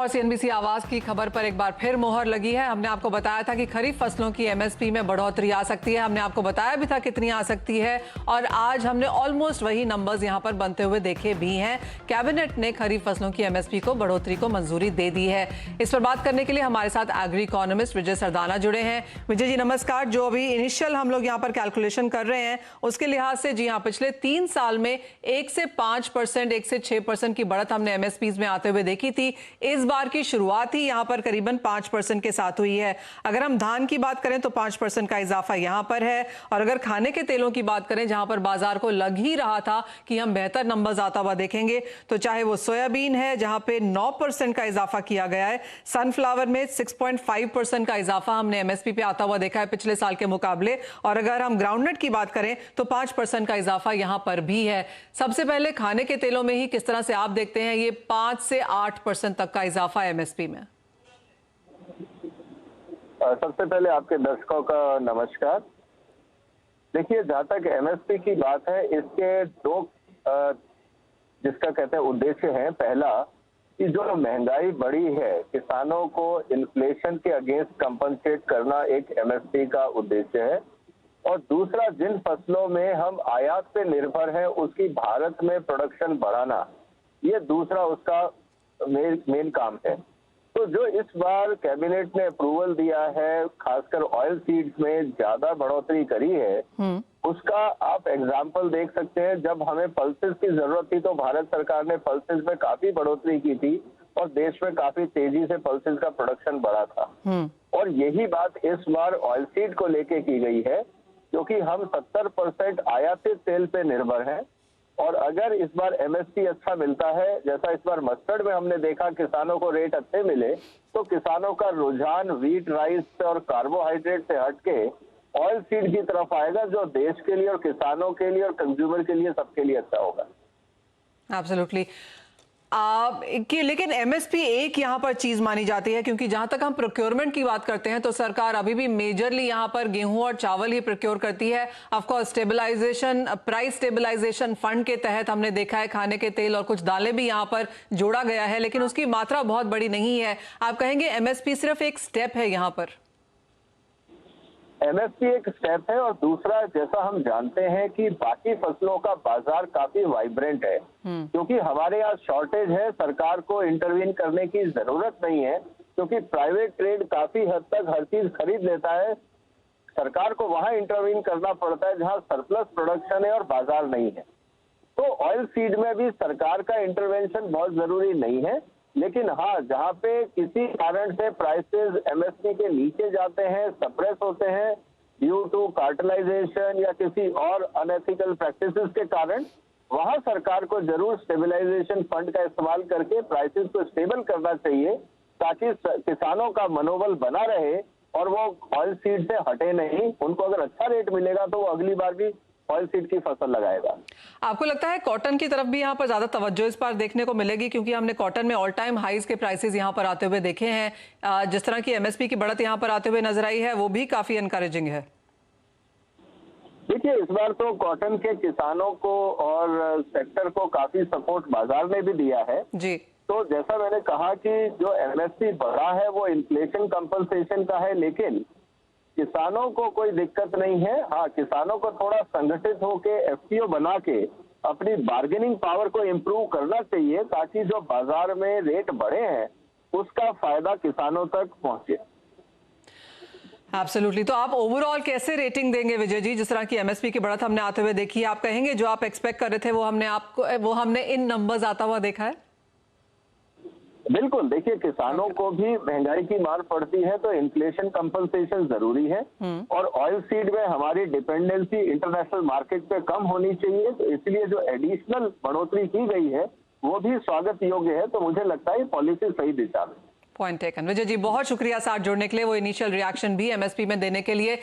और सीएनबीसी आवाज की खबर पर एक बार फिर मोहर लगी है। हमने आपको बताया था कि खरीफ फसलों की एमएसपी में बढ़ोतरी आ सकती है। हमने आपको बताया भी था कितनी आ सकती है और आज हमने ऑलमोस्ट वही नंबर्स यहां पर बनते हुए देखे भी हैं। कैबिनेट ने खरीफ फसलों की एमएसपी को बढ़ोतरी को मंजूरी दे दी है। इस पर बात करने के लिए हमारे साथ एग्री इकोनॉमिस्ट विजय सरदाना जुड़े हैं। विजय जी नमस्कार। जो अभी इनिशियल हम लोग यहाँ पर कैलकुलेशन कर रहे हैं उसके लिहाज से जी हाँ, पिछले 3 साल में 1 से 5%, 1 से 6% की बढ़त हमने एमएसपीज में आते हुए देखी थी। इस बार की शुरुआत ही यहां पर करीबन 5% के साथ हुई है। अगर हम धान की बात करें तो 5% का इजाफा यहां पर है और अगर खाने के तेलों की बात करें जहां पर बाजार को लग ही रहा था कि हम बेहतर नंबर्स आता हुआ देखेंगे, तो चाहे वो सोयाबीन है जहां पे 9% का इजाफा किया गया है, सनफ्लावर में 6.5% का इजाफा हमने एमएसपी पे आता हुआ देखा है पिछले साल के मुकाबले, और अगर हम ग्राउंडनट की बात करें तो 5% का इजाफा यहां पर भी है। सबसे पहले खाने के तेलों में ही किस तरह से आप देखते हैं ये 5 से 8% तक का इजाफा एमएसपी में? सबसे पहले आपके दर्शकों का नमस्कार। देखिए, जहां तक एमएसपी की बात है, इसके दो जिसका कहते हैं उद्देश्य है। पहला कि जो महंगाई बढ़ी है, किसानों को इन्फ्लेशन के अगेंस्ट कंपनसेट करना एक एमएसपी का उद्देश्य है, और दूसरा जिन फसलों में हम आयात पे निर्भर हैं उसकी भारत में प्रोडक्शन बढ़ाना, ये दूसरा उसका मेन काम है। तो जो इस बार कैबिनेट ने अप्रूवल दिया है, खासकर ऑयल सीड्स में ज्यादा बढ़ोतरी करी है, उसका आप एग्जाम्पल देख सकते हैं। जब हमें पल्सेस की जरूरत थी तो भारत सरकार ने पल्सेस में काफी बढ़ोतरी की थी और देश में काफी तेजी से पल्सेस का प्रोडक्शन बढ़ा था। और यही बात इस बार ऑयल सीड को लेके की गई है, क्योंकि हम 70% आयातित तेल पे निर्भर हैं। और अगर इस बार एमएसपी अच्छा मिलता है, जैसा इस बार मस्टर्ड में हमने देखा किसानों को रेट अच्छे मिले, तो किसानों का रुझान व्हीट, राइस और कार्बोहाइड्रेट से हटके ऑयल सीड की तरफ आएगा, जो देश के लिए और किसानों के लिए और कंज्यूमर के लिए सबके लिए अच्छा होगा। एब्सोल्युटली। लेकिन एमएसपी एक यहाँ पर चीज मानी जाती है, क्योंकि जहां तक हम प्रोक्योरमेंट की बात करते हैं तो सरकार अभी भी मेजरली यहाँ पर गेहूं और चावल ही प्रोक्योर करती है। Of course stabilisation, price stabilisation fund के तहत हमने देखा है खाने के तेल और कुछ दालें भी यहाँ पर जोड़ा गया है, लेकिन उसकी मात्रा बहुत बड़ी नहीं है। आप कहेंगे एमएसपी सिर्फ एक स्टेप है यहाँ पर? एमएसपी एक स्टेप है, और दूसरा जैसा हम जानते हैं कि बाकी फसलों का बाजार काफी वाइब्रेंट है, क्योंकि हमारे यहाँ शॉर्टेज है। सरकार को इंटरवीन करने की जरूरत नहीं है, क्योंकि प्राइवेट ट्रेड काफी हद तक हर चीज खरीद लेता है। सरकार को वहां इंटरवीन करना पड़ता है जहां सरप्लस प्रोडक्शन है और बाजार नहीं है। तो ऑयल सीड में भी सरकार का इंटरवेंशन बहुत जरूरी नहीं है, लेकिन हाँ, जहाँ पे किसी कारण से प्राइसेस एमएसपी के नीचे जाते हैं, सप्रेस होते हैं ड्यू टू कार्टेलाइजेशन या किसी और अनएथिकल प्रैक्टिसेस के कारण, वहां सरकार को जरूर स्टेबलाइजेशन फंड का इस्तेमाल करके प्राइसेस को स्टेबल करना चाहिए, ताकि किसानों का मनोबल बना रहे और वो ऑयल सीड से हटे नहीं। उनको अगर अच्छा रेट मिलेगा तो वो अगली बार भी ऑयल सीड की फसल लगाएगा। आपको लगता है कॉटन की तरफ भी यहाँ पर ज्यादा तवज्जो इस बार देखने को मिलेगी, क्योंकि हमने कॉटन में ऑल टाइम हाईज के प्राइसेस यहाँ पर आते हुए देखे हैं। जिस तरह की एमएसपी की बढ़त यहाँ पर आते हुए नजर आई है वो भी काफी एनकरेजिंग है। देखिए, इस बार तो कॉटन के किसानों को और सेक्टर को काफी सपोर्ट बाजार ने भी दिया है जी। तो जैसा मैंने कहा कि जो एमएसपी बढ़ा है वो इन्फ्लेशन कंपनसेशन का है, लेकिन किसानों को कोई दिक्कत नहीं है। हाँ, किसानों को थोड़ा संगठित होके एफपीओ बना के अपनी बार्गेनिंग पावर को इम्प्रूव करना चाहिए, ताकि जो बाजार में रेट बढ़े हैं उसका फायदा किसानों तक पहुंचे। एब्सोल्युटली। तो आप ओवरऑल कैसे रेटिंग देंगे विजय जी? जिस तरह की एमएसपी की बढ़त हमने आते हुए देखी है, आप कहेंगे जो आप एक्सपेक्ट कर रहे थे वो हमने इन नंबर्स आता हुआ देखा है? बिल्कुल। देखिए, किसानों को भी महंगाई की मार पड़ती है तो इन्फ्लेशन कंपनसेशन जरूरी है, और ऑयल सीड में हमारी डिपेंडेंसी इंटरनेशनल मार्केट पे कम होनी चाहिए, तो इसलिए जो एडिशनल बढ़ोतरी की गई है वो भी स्वागत योग्य है। तो मुझे लगता है पॉलिसी सही दिशा में। Point taken. विजय जी बहुत शुक्रिया साथ जुड़ने के लिए, वो इनिशियल रिएक्शन भी एमएसपी में देने के लिए।